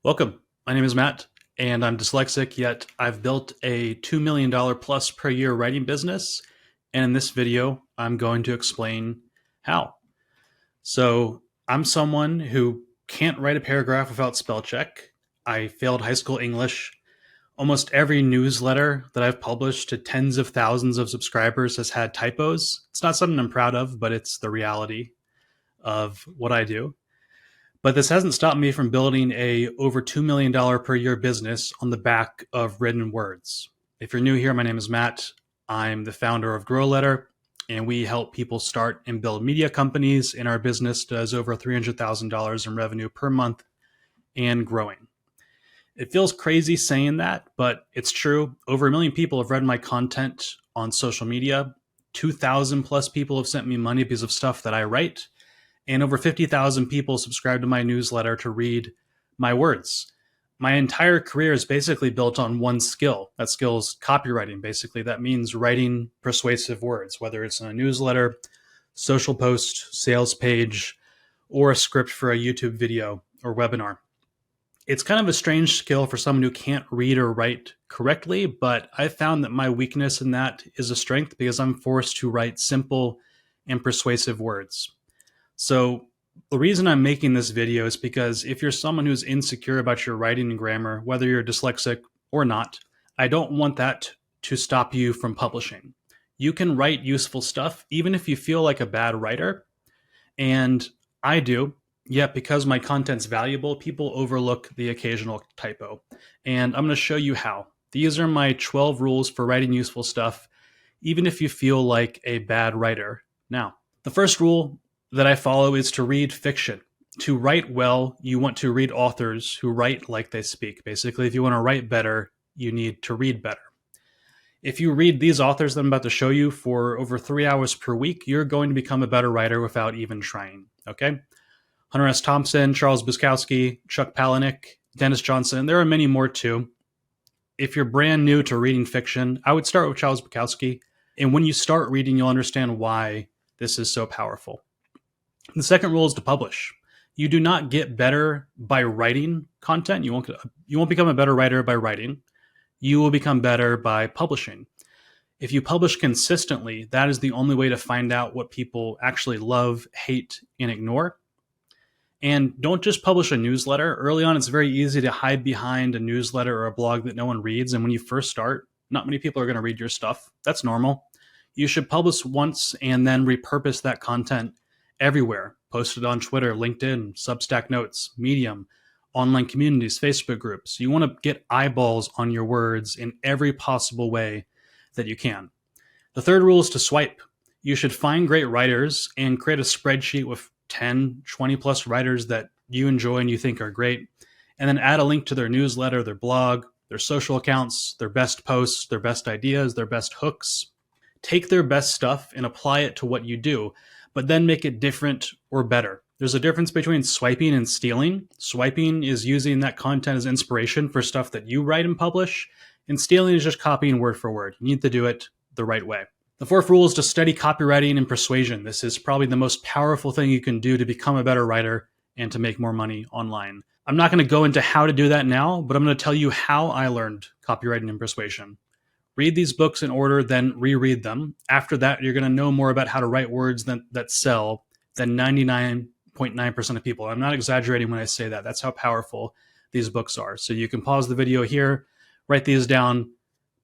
Welcome. My name is Matt, and I'm dyslexic, yet I've built a $2 million plus per year writing business. And in this video, I'm going to explain how. So, I'm someone who can't write a paragraph without spell check. I failed high school English. Almost every newsletter that I've published to tens of thousands of subscribers has had typos. It's not something I'm proud of, but it's the reality of what I do. But this hasn't stopped me from building a over $2 million per year business on the back of written words. If you're new here, my name is Matt. I'm the founder of Grow Letter, and we help people start and build media companies. And our business does over $300,000 in revenue per month and growing. It feels crazy saying that, but it's true. Over 1 million people have read my content on social media. 2,000 plus people have sent me money because of stuff that I write. And over 50,000 people subscribe to my newsletter to read my words. My entire career is basically built on one skill. That skill is copywriting, basically. That means writing persuasive words, whether it's in a newsletter, social post, sales page, or a script for a YouTube video or webinar. It's kind of a strange skill for someone who can't read or write correctly, but I found that my weakness in that is a strength because I'm forced to write simple and persuasive words. So the reason I'm making this video is because if you're someone who's insecure about your writing and grammar, whether you're dyslexic or not, I don't want that to stop you from publishing. You can write useful stuff even if you feel like a bad writer, and I do. Yet because my content's valuable, people overlook the occasional typo. And I'm going to show you how. These are my 12 rules for writing useful stuff, even if you feel like a bad writer. Now, the first rule that I follow is to read fiction. To write well, you want to read authors who write like they speak. Basically, if you want to write better, you need to read better. If you read these authors that I'm about to show you for over 3 hours per week, you're going to become a better writer without even trying, okay? Hunter S. Thompson, Charles Bukowski, Chuck Palahniuk, Dennis Johnson. There are many more too. If you're brand new to reading fiction, I would start with Charles Bukowski. And when you start reading, you'll understand why this is so powerful. The second rule is to publish. You do not get better by writing content. You won't become a better writer by writing. You will become better by publishing. If you publish consistently, that is the only way to find out what people actually love, hate, and ignore. And don't just publish a newsletter. Early on, it's very easy to hide behind a newsletter or a blog that no one reads. And when you first start, not many people are going to read your stuff. That's normal. You should publish once and then repurpose that content everywhere. Post it on Twitter, LinkedIn, Substack Notes, Medium, online communities, Facebook groups. You want to get eyeballs on your words in every possible way that you can. The third rule is to swipe. You should find great writers and create a spreadsheet with 10, 20 plus writers that you enjoy and you think are great, and then add a link to their newsletter, their blog, their social accounts, their best posts, their best ideas, their best hooks. Take their best stuff and apply it to what you do, but then make it different or better. There's a difference between swiping and stealing. Swiping is using that content as inspiration for stuff that you write and publish, and stealing is just copying word for word. You need to do it the right way. The fourth rule is to study copywriting and persuasion. This is probably the most powerful thing you can do to become a better writer and to make more money online. I'm not going to go into how to do that now, but I'm going to tell you how I learned copywriting and persuasion. Read these books in order, then reread them. After that, you're going to know more about how to write words that sell than 99.9% of people. I'm not exaggerating when I say that. That's how powerful these books are. So you can pause the video here, write these down,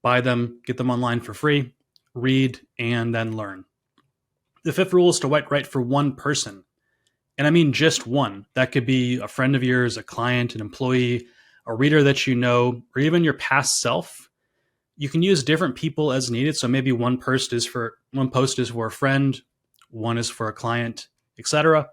buy them, get them online for free, read, and then learn. The fifth rule is to write for one person. And I mean just one. That could be a friend of yours, a client, an employee, a reader that you know, or even your past self. You can use different people as needed. So maybe one post is for a friend, one is for a client, etc.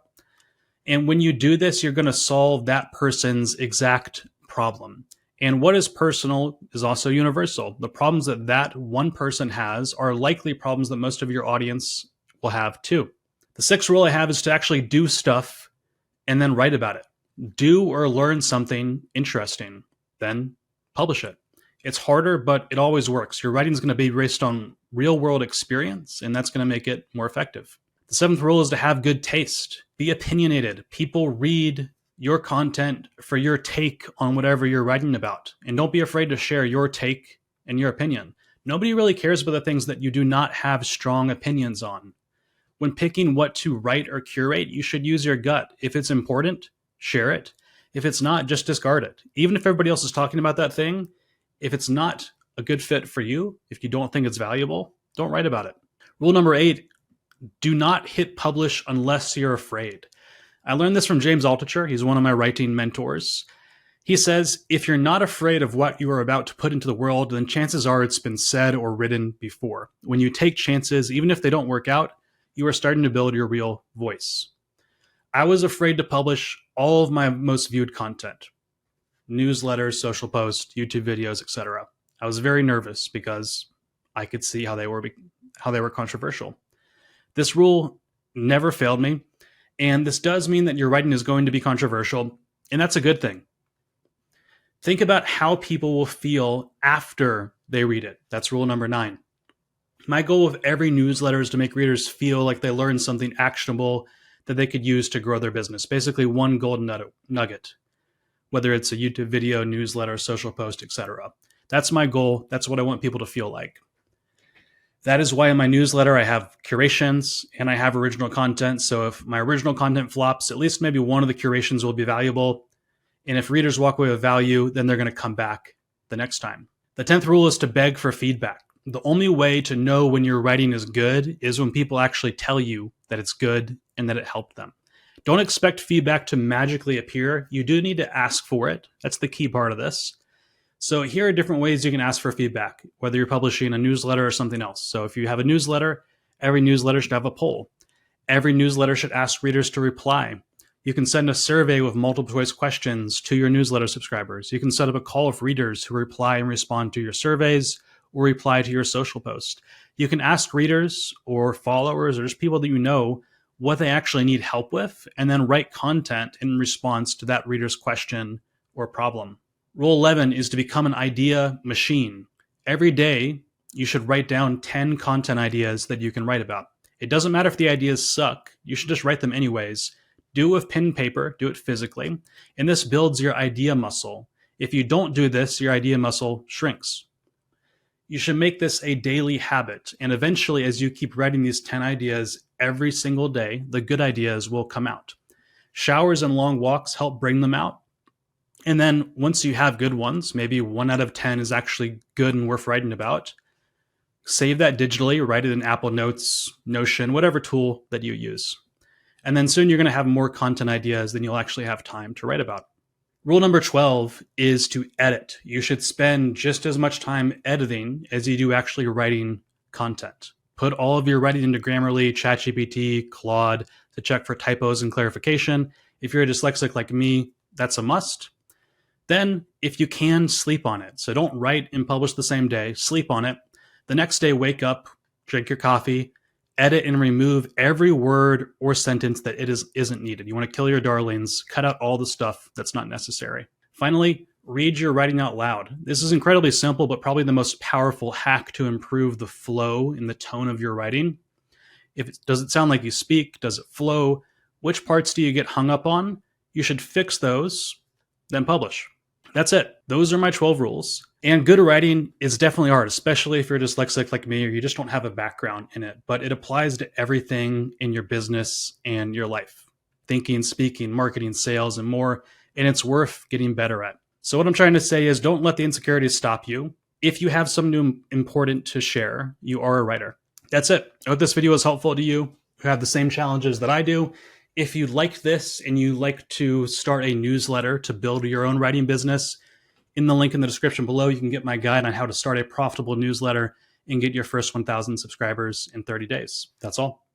And when you do this, you're going to solve that person's exact problem. And what is personal is also universal. The problems that one person has are likely problems that most of your audience will have too. The sixth rule I have is to actually do stuff and then write about it. Do or learn something interesting, then publish it. It's harder, but it always works. Your writing is going to be based on real world experience, and that's going to make it more effective. The seventh rule is to have good taste. Be opinionated. People read your content for your take on whatever you're writing about. And don't be afraid to share your take and your opinion. Nobody really cares about the things that you do not have strong opinions on. When picking what to write or curate, you should use your gut. If it's important, share it. If it's not, just discard it. Even if everybody else is talking about that thing, if it's not a good fit for you, if you don't think it's valuable, don't write about it. Rule number 8, do not hit publish unless you're afraid. I learned this from James Altucher. He's one of my writing mentors. He says, if you're not afraid of what you are about to put into the world, then chances are it's been said or written before. When you take chances, even if they don't work out, you are starting to build your real voice. I was afraid to publish all of my most viewed content, newsletters, social posts, YouTube videos, etc. I was very nervous because I could see how they were controversial. This rule never failed me, and this does mean that your writing is going to be controversial, and that's a good thing. Think about how people will feel after they read it. That's rule number 9. My goal with every newsletter is to make readers feel like they learned something actionable that they could use to grow their business. Basically, one golden nugget, whether it's a YouTube video, newsletter, social post, etc. That's my goal. That's what I want people to feel like. That is why in my newsletter I have curations and I have original content. So if my original content flops, at least maybe one of the curations will be valuable. And if readers walk away with value, then they're going to come back the next time. The 10th rule is to beg for feedback. The only way to know when your writing is good is when people actually tell you that it's good and that it helped them. Don't expect feedback to magically appear. You do need to ask for it. That's the key part of this. So here are different ways you can ask for feedback, whether you're publishing a newsletter or something else. So if you have a newsletter, every newsletter should have a poll. Every newsletter should ask readers to reply. You can send a survey with multiple choice questions to your newsletter subscribers. You can set up a call with readers who reply and respond to your surveys or reply to your social post. You can ask readers or followers or just people that you know what they actually need help with, and then write content in response to that reader's question or problem. Rule 11 is to become an idea machine. Every day, you should write down 10 content ideas that you can write about. It doesn't matter if the ideas suck. You should just write them anyways. Do it with pen and paper. Do it physically. And this builds your idea muscle. If you don't do this, your idea muscle shrinks. You should make this a daily habit. And eventually, as you keep writing these 10 ideas every single day, the good ideas will come out. Showers and long walks help bring them out. And then once you have good ones, maybe 1 out of 10 is actually good and worth writing about, save that digitally, write it in Apple Notes, Notion, whatever tool that you use. And then soon you're going to have more content ideas than you'll actually have time to write about. Rule number 12 is to edit. You should spend just as much time editing as you do actually writing content. Put all of your writing into Grammarly, ChatGPT, Claude to check for typos and clarification. If you're a dyslexic like me, that's a must. Then, if you can, sleep on it. So don't write and publish the same day. Sleep on it. The next day, wake up, drink your coffee, edit and remove every word or sentence that isn't needed. You want to kill your darlings. Cut out all the stuff that's not necessary. Finally, read your writing out loud. This is incredibly simple, but probably the most powerful hack to improve the flow and the tone of your writing. Does it sound like you speak? Does it flow? Which parts do you get hung up on? You should fix those, then publish. That's it. Those are my 12 rules. And good writing is definitely hard, especially if you're dyslexic like me or you just don't have a background in it. But it applies to everything in your business and your life. Thinking, speaking, marketing, sales, and more. And it's worth getting better at. So what I'm trying to say is don't let the insecurities stop you. If you have something new important to share, you are a writer. That's it. I hope this video was helpful to you who have the same challenges that I do. If you like this and you like to start a newsletter to build your own writing business, in the link in the description below, you can get my guide on how to start a profitable newsletter and get your first 1,000 subscribers in 30 days. That's all.